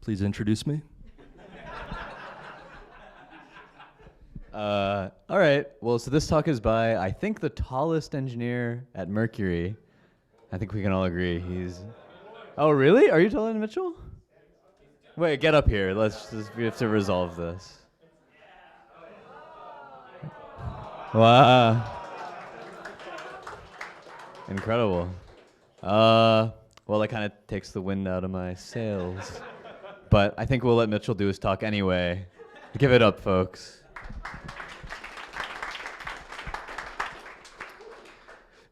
Please introduce me. All right. Well, so this talk is by, I think, the tallest engineer at Mercury. I think we can all agree he's... Oh, really? Are you taller than Mitchell? Wait, get up here. We have to resolve this. Wow. Incredible. Well, that kind of takes the wind out of my sails. But I think we'll let Mitchell do his talk anyway. Give it up, folks.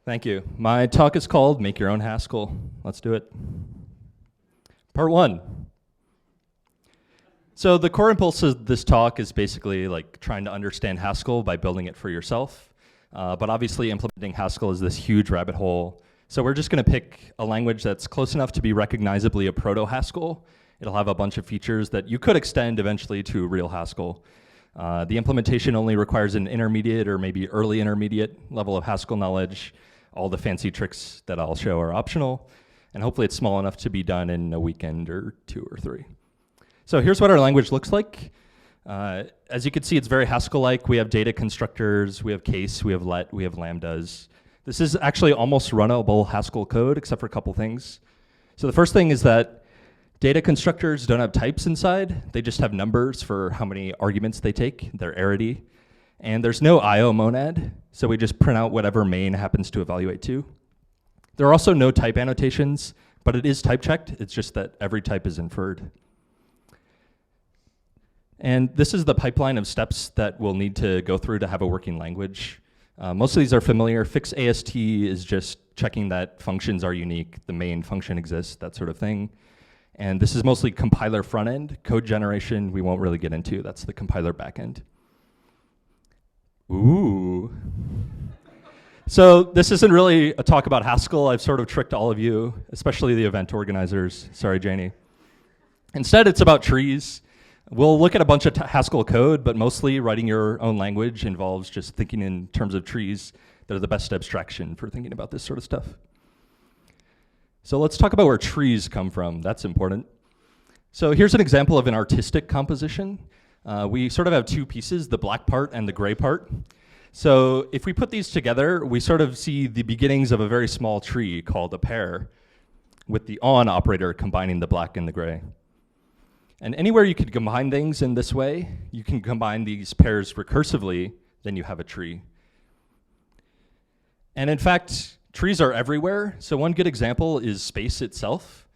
Thank you. My talk is called Make Your Own Haskell. Let's do it. Part 1. So the core impulse of this talk is basically like trying to understand Haskell by building it for yourself. But obviously implementing Haskell is this huge rabbit hole. So we're just going to pick a language that's close enough to be recognizably a proto-Haskell. It'll have a bunch of features that you could extend eventually to real Haskell. The implementation only requires an intermediate or maybe early intermediate level of Haskell knowledge. All the fancy tricks that I'll show are optional, and hopefully it's small enough to be done in a weekend or 2 or 3. So here's what our language looks like. As you can see, it's very Haskell-like. We have data constructors, we have case, we have let, we have lambdas. This is actually almost runnable Haskell code, except for a couple things. So the first thing is that data constructors don't have types inside. They just have numbers for how many arguments they take, their arity. And there's no IO monad, so we just print out whatever main happens to evaluate to. There are also no type annotations, but it is type checked. It's just that every type is inferred. And this is the pipeline of steps that we'll need to go through to have a working language. Most of these are familiar. Fix AST is just checking that functions are unique, the main function exists, that sort of thing. And this is mostly compiler front end. Code generation we won't really get into. That's the compiler back end. Ooh. So this isn't really a talk about Haskell. I've sort of tricked all of you, especially the event organizers. Sorry, Janie. Instead, it's about trees. We'll look at a bunch of Haskell code, but mostly writing your own language involves just thinking in terms of trees that are the best abstraction for thinking about this sort of stuff. So let's talk about where trees come from. That's important. So here's an example of an artistic composition. We sort of have 2 pieces, the black part and the gray part. So if we put these together, we sort of see the beginnings of a very small tree called a pair, with the on operator combining the black and the gray. And anywhere you could combine things in this way, you can combine these pairs recursively, then you have a tree. And in fact, trees are everywhere. So one good example is space itself.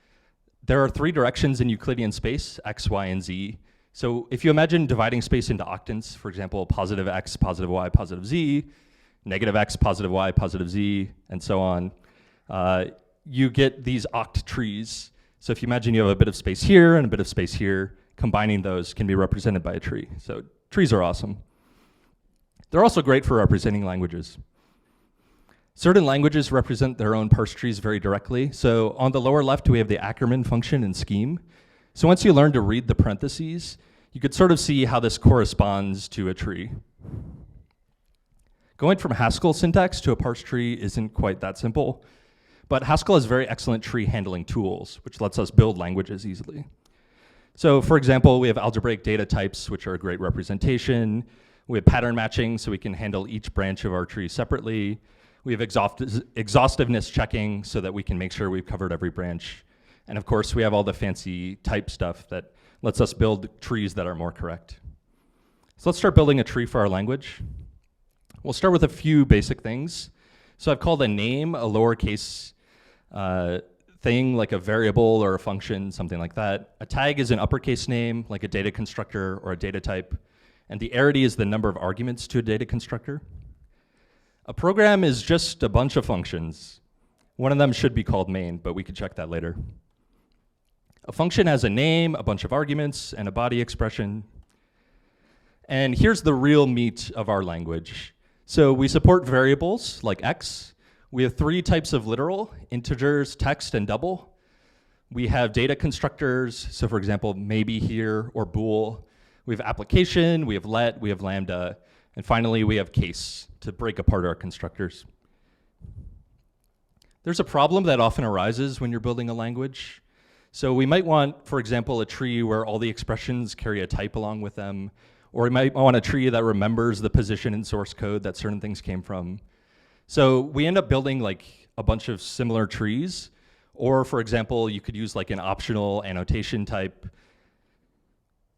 There are 3 directions in Euclidean space, x, y, and z. So if you imagine dividing space into octants, for example, positive x, positive y, positive z, negative x, positive y, positive z, and so on, you get these oct trees. So if you imagine you have a bit of space here and a bit of space here, combining those can be represented by a tree. So trees are awesome. They're also great for representing languages. Certain languages represent their own parse trees very directly. So on the lower left, we have the Ackermann function and scheme. So once you learn to read the parentheses, you could sort of see how this corresponds to a tree. Going from Haskell syntax to a parse tree isn't quite that simple, but Haskell has very excellent tree handling tools, which lets us build languages easily. So for example, we have algebraic data types, which are a great representation. We have pattern matching, so we can handle each branch of our tree separately. We have exhaustiveness checking, so that we can make sure we've covered every branch. And of course, we have all the fancy type stuff that lets us build trees that are more correct. So let's start building a tree for our language. We'll start with a few basic things. So I've called a name a lowercase thing, like a variable or a function, something like that. A tag is an uppercase name, like a data constructor or a data type. And the arity is the number of arguments to a data constructor. A program is just a bunch of functions. One of them should be called main, but we can check that later. A function has a name, a bunch of arguments, and a body expression. And here's the real meat of our language. So we support variables like x. We have 3 types of literal: integers, text, and double. We have data constructors, so for example, maybe here or bool. We have application, we have let, we have lambda, and finally we have case to break apart our constructors. There's a problem that often arises when you're building a language. So we might want, for example, a tree where all the expressions carry a type along with them, or we might want a tree that remembers the position in source code that certain things came from. So we end up building like a bunch of similar trees, or for example, you could use like an optional annotation type.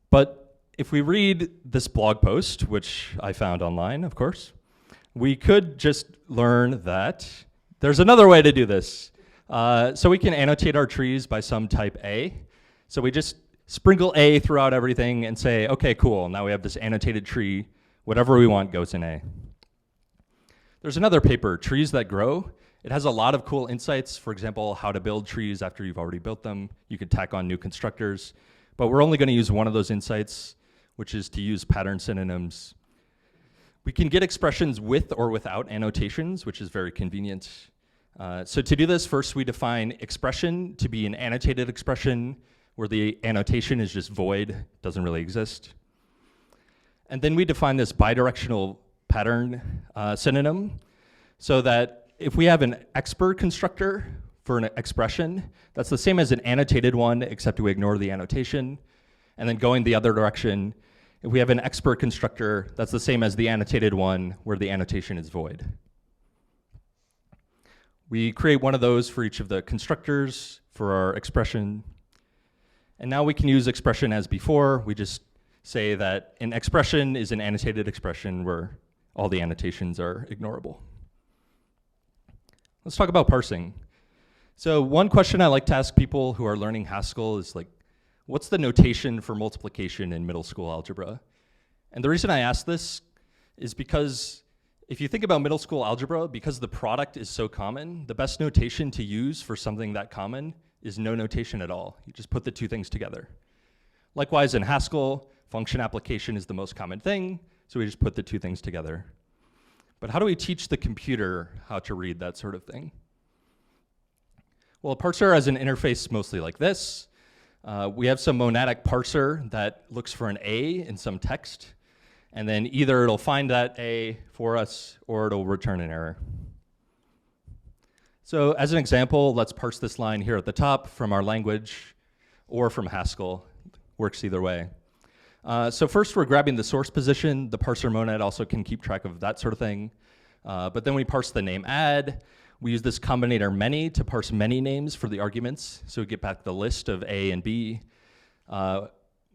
But if we read this blog post, which I found online, of course, we could just learn that there's another way to do this. So we can annotate our trees by some type A. So we just sprinkle A throughout everything and say, okay, cool, now we have this annotated tree. Whatever we want goes in A. There's another paper, Trees That Grow. It has a lot of cool insights. For example, how to build trees after you've already built them. You could tack on new constructors. But we're only going to use one of those insights, which is to use pattern synonyms. We can get expressions with or without annotations, which is very convenient. So to do this, first we define expression to be an annotated expression where the annotation is just void, doesn't really exist. And then we define this bidirectional pattern synonym so that if we have an expert constructor for an expression, that's the same as an annotated one, except we ignore the annotation. And then going the other direction, if we have an expert constructor, that's the same as the annotated one where the annotation is void. We create one of those for each of the constructors for our expression. And now we can use expression as before. We just say that an expression is an annotated expression where all the annotations are ignorable. Let's talk about parsing. So one question I like to ask people who are learning Haskell is like, what's the notation for multiplication in middle school algebra? And the reason I ask this is because if you think about middle school algebra, because the product is so common, the best notation to use for something that common is no notation at all. You just put the two things together. Likewise, in Haskell, function application is the most common thing, so we just put the two things together. But how do we teach the computer how to read that sort of thing? Well, a parser has an interface mostly like this. We have some monadic parser that looks for an A in some text, and then either it'll find that A for us or it'll return an error. So as an example, let's parse this line here at the top from our language or from Haskell. Works either way. So first we're grabbing the source position. The parser monad also can keep track of that sort of thing. But then we parse the name add. We use this combinator many to parse many names for the arguments. So we get back the list of A and B.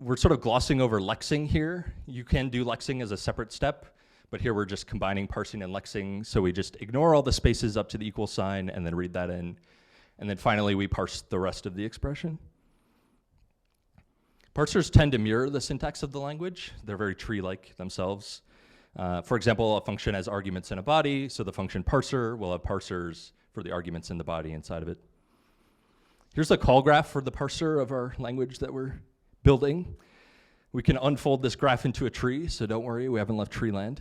We're sort of glossing over lexing here. You can do lexing as a separate step, but here we're just combining parsing and lexing. So we just ignore all the spaces up to the equal sign and then read that in. And then finally we parse the rest of the expression. Parsers tend to mirror the syntax of the language. They're very tree-like themselves. For example, a function has arguments in a body, so the function parser will have parsers for the arguments in the body inside of it. Here's a call graph for the parser of our language that we're building. We can unfold this graph into a tree, so don't worry, we haven't left tree land.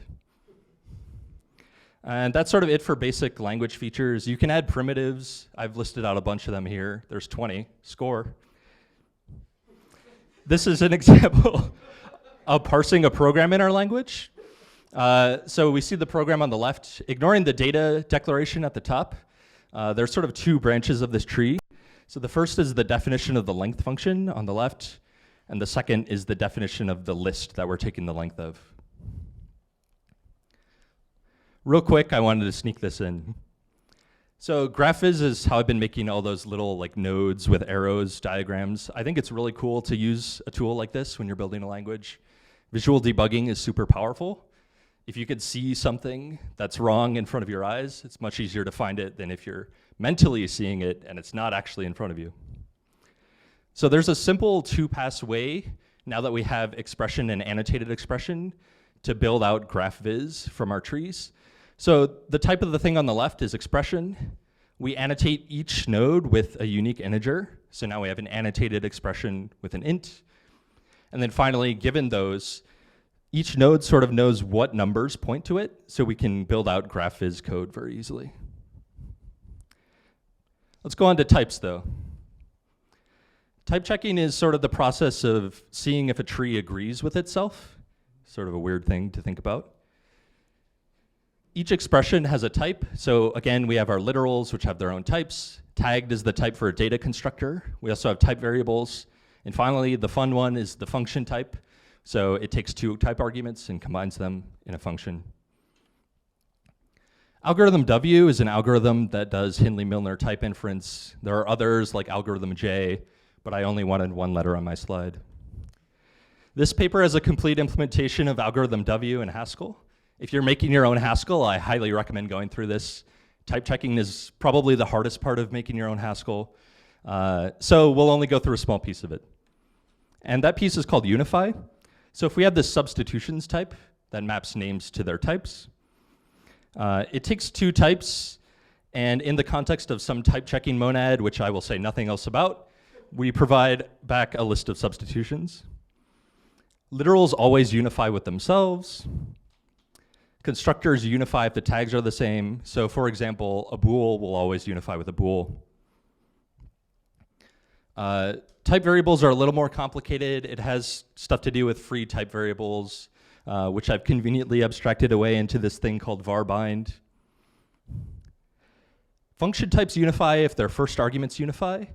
And that's sort of it for basic language features. You can add primitives. I've listed out a bunch of them here. There's 20, score. This is an example of parsing a program in our language. So we see the program on the left. Ignoring the data declaration at the top, there's sort of two branches of this tree. So the first is the definition of the length function on the left, and the second is the definition of the list that we're taking the length of. Real quick, I wanted to sneak this in. So GraphViz is how I've been making all those little like nodes with arrows, diagrams. I think it's really cool to use a tool like this when you're building a language. Visual debugging is super powerful. If you could see something that's wrong in front of your eyes, it's much easier to find it than if you're mentally seeing it and it's not actually in front of you. So there's a simple two-pass way, now that we have expression and annotated expression, to build out GraphViz from our trees. So the type of the thing on the left is expression. We annotate each node with a unique integer. So now we have an annotated expression with an int. And then finally, given those, each node sort of knows what numbers point to it, so we can build out GraphViz code very easily. Let's go on to types, though. Type checking is sort of the process of seeing if a tree agrees with itself. Sort of a weird thing to think about. Each expression has a type. So again, we have our literals, which have their own types. Tagged is the type for a data constructor. We also have type variables. And finally, the fun one is the function type. So it takes two type arguments and combines them in a function. Algorithm W is an algorithm that does Hindley-Milner type inference. There are others like algorithm J, but I only wanted one letter on my slide. This paper has a complete implementation of algorithm W in Haskell. If you're making your own Haskell, I highly recommend going through this. Type checking is probably the hardest part of making your own Haskell. So we'll only go through a small piece of it. And that piece is called unify. So if we have this substitutions type that maps names to their types, it takes two types, and in the context of some type checking monad, which I will say nothing else about, we provide back a list of substitutions. Literals always unify with themselves. Constructors unify if the tags are the same. So for example, a bool will always unify with a bool. Type variables are a little more complicated. It has stuff to do with free type variables, which I've conveniently abstracted away into this thing called varbind. Function types unify if their first arguments unify,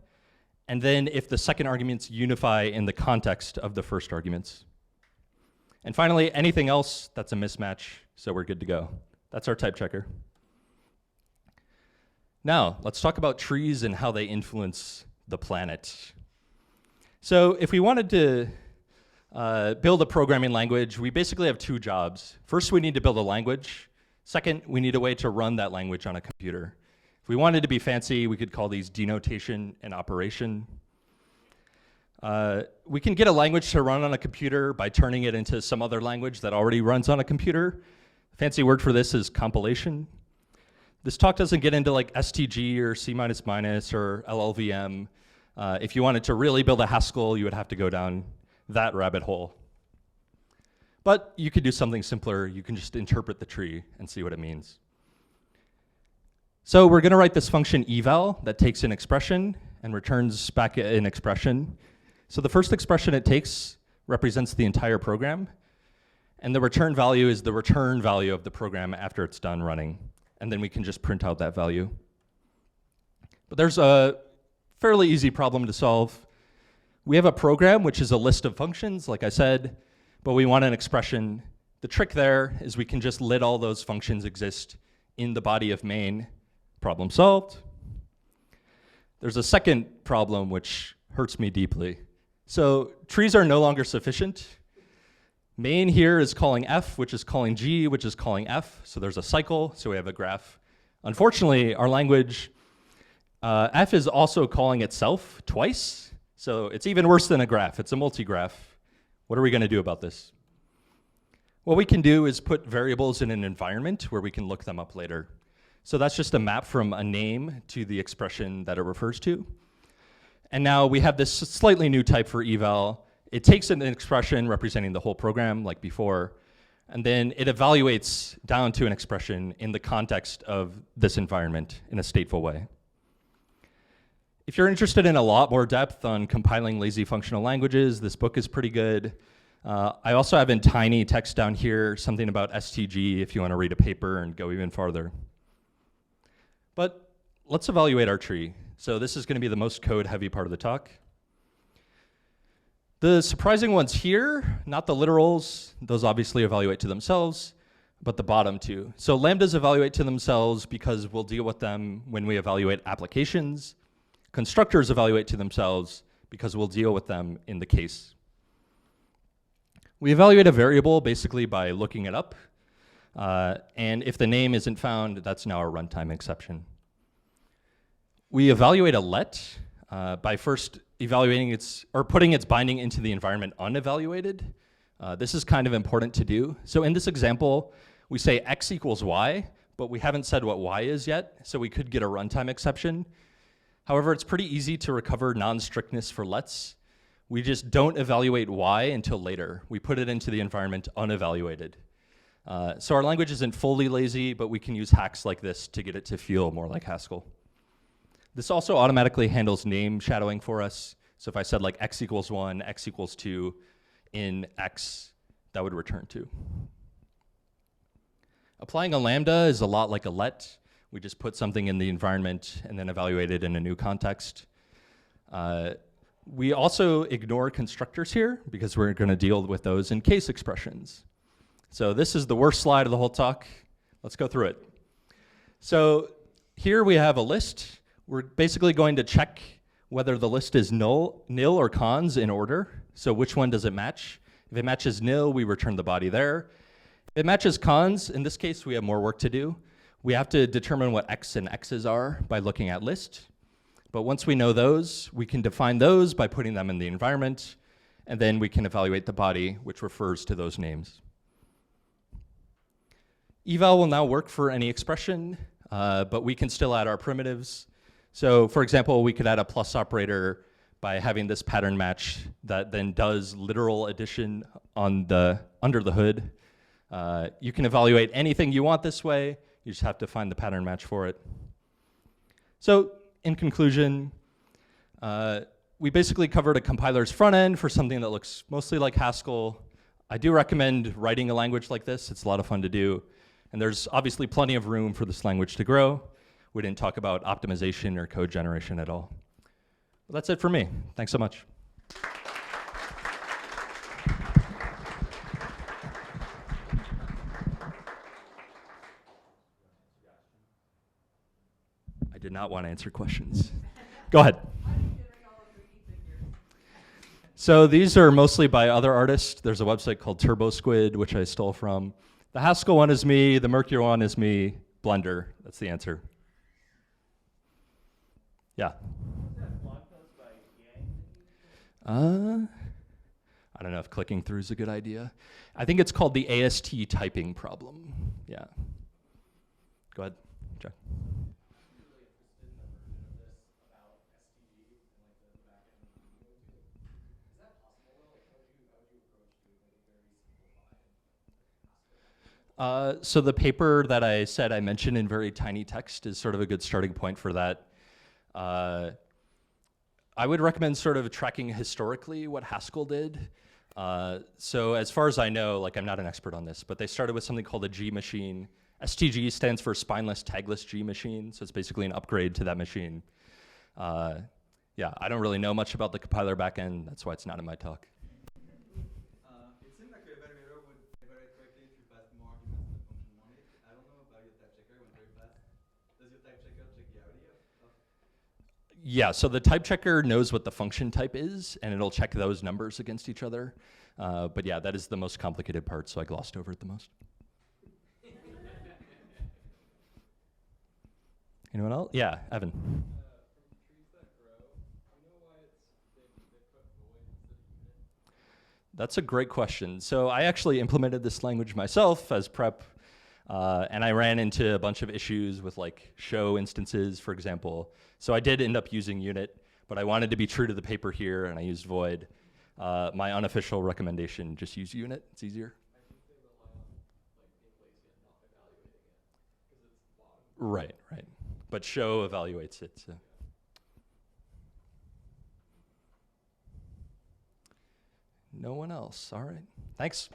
and then if the second arguments unify in the context of the first arguments. And finally, anything else, that's a mismatch, so we're good to go. That's our type checker. Now, let's talk about trees and how they influence the planet. So if we wanted to build a programming language, we basically have two jobs. First, we need to build a language. Second, we need a way to run that language on a computer. If we wanted to be fancy, we could call these denotation and operation. We can get a language to run on a computer by turning it into some other language that already runs on a computer. Fancy word for this is compilation. This talk doesn't get into like STG or C++ or LLVM. If you wanted to really build a Haskell, you would have to go down that rabbit hole. But you could do something simpler. You can just interpret the tree and see what it means. So we're going to write this function eval that takes an expression and returns back an expression. So the first expression it takes represents the entire program, and the return value is the return value of the program after it's done running. And then we can just print out that value. But there's a fairly easy problem to solve. We have a program which is a list of functions, like I said, but we want an expression. The trick there is we can just let all those functions exist in the body of main. Problem solved. There's a second problem which hurts me deeply. So trees are no longer sufficient. Main here is calling f, which is calling g, which is calling f. So there's a cycle, so we have a graph. Unfortunately, our language, f is also calling itself twice. So it's even worse than a graph. It's a multigraph. What are we going to do about this? What we can do is put variables in an environment where we can look them up later. So that's just a map from a name to the expression that it refers to. And now we have this slightly new type for eval. It takes an expression representing the whole program like before, and then it evaluates down to an expression in the context of this environment in a stateful way. If you're interested in a lot more depth on compiling lazy functional languages, this book is pretty good. I also have in tiny text down here something about STG if you want to read a paper and go even farther. But let's evaluate our tree. So this is going to be the most code-heavy part of the talk. The surprising ones here, not the literals, those obviously evaluate to themselves, but the bottom two. So lambdas evaluate to themselves because we'll deal with them when we evaluate applications. Constructors evaluate to themselves because we'll deal with them in the case. We evaluate a variable basically by looking it up. And if the name isn't found, that's now a runtime exception. We evaluate a let by first evaluating putting its binding into the environment unevaluated. This is kind of important to do. So in this example, we say x equals y, but we haven't said what y is yet, so we could get a runtime exception. However, it's pretty easy to recover non-strictness for lets. We just don't evaluate y until later. We put it into the environment unevaluated. So our language isn't fully lazy, but we can use hacks like this to get it to feel more like Haskell. This also automatically handles name shadowing for us. So if I said like x equals 1, x equals 2 in x, that would return 2. Applying a lambda is a lot like a let. We just put something in the environment and then evaluate it in a new context. We also ignore constructors here because we're going to deal with those in case expressions. So this is the worst slide of the whole talk. Let's go through it. So here we have a list. We're basically going to check whether the list is nil or cons in order. So which one does it match? If it matches nil, we return the body there. If it matches cons, in this case, we have more work to do. We have to determine what x and x's are by looking at list. But once we know those, we can define those by putting them in the environment, and then we can evaluate the body, which refers to those names. Eval will now work for any expression, but we can still add our primitives. So for example, we could add a plus operator by having this pattern match that then does literal addition on under the hood. You can evaluate anything you want this way. You just have to find the pattern match for it. So in conclusion, we basically covered a compiler's front end for something that looks mostly like Haskell. I do recommend writing a language like this. It's a lot of fun to do. And there's obviously plenty of room for this language to grow. We didn't talk about optimization or code generation at all. Well, that's it for me. Thanks so much. I did not want to answer questions. Go ahead. So these are mostly by other artists. There's a website called Turbo Squid, which I stole from. The Haskell one is me, the Mercury one is me, Blender, that's the answer. Yeah. I don't know if clicking through is a good idea. I think it's called the AST typing problem. Yeah. Go ahead, Jack. So the paper that I said I mentioned in very tiny text is sort of a good starting point for that. I would recommend sort of tracking historically what Haskell did. So as far as I know, like I'm not an expert on this, but they started with something called a G machine. STG stands for spineless tagless G machine, so it's basically an upgrade to that machine. Yeah, I don't really know much about the compiler backend, that's why it's not in my talk. It seems like your evaluator would evaluate correctly if you passed more arguments than the function wanted. I don't know about your type checker, it went very fast. Does your type checker check the idea of? Yeah, so the type checker knows what the function type is, and it'll check those numbers against each other. But yeah, that is the most complicated part, so I glossed over it the most. Anyone else? Yeah, Evan. That's a great question. So I actually implemented this language myself as prep, and I ran into a bunch of issues with like show instances, for example. So I did end up using unit, but I wanted to be true to the paper here, and I used void. My unofficial recommendation, just use unit, it's easier. Right, right. But show evaluates it. So. No one else. All right. Thanks.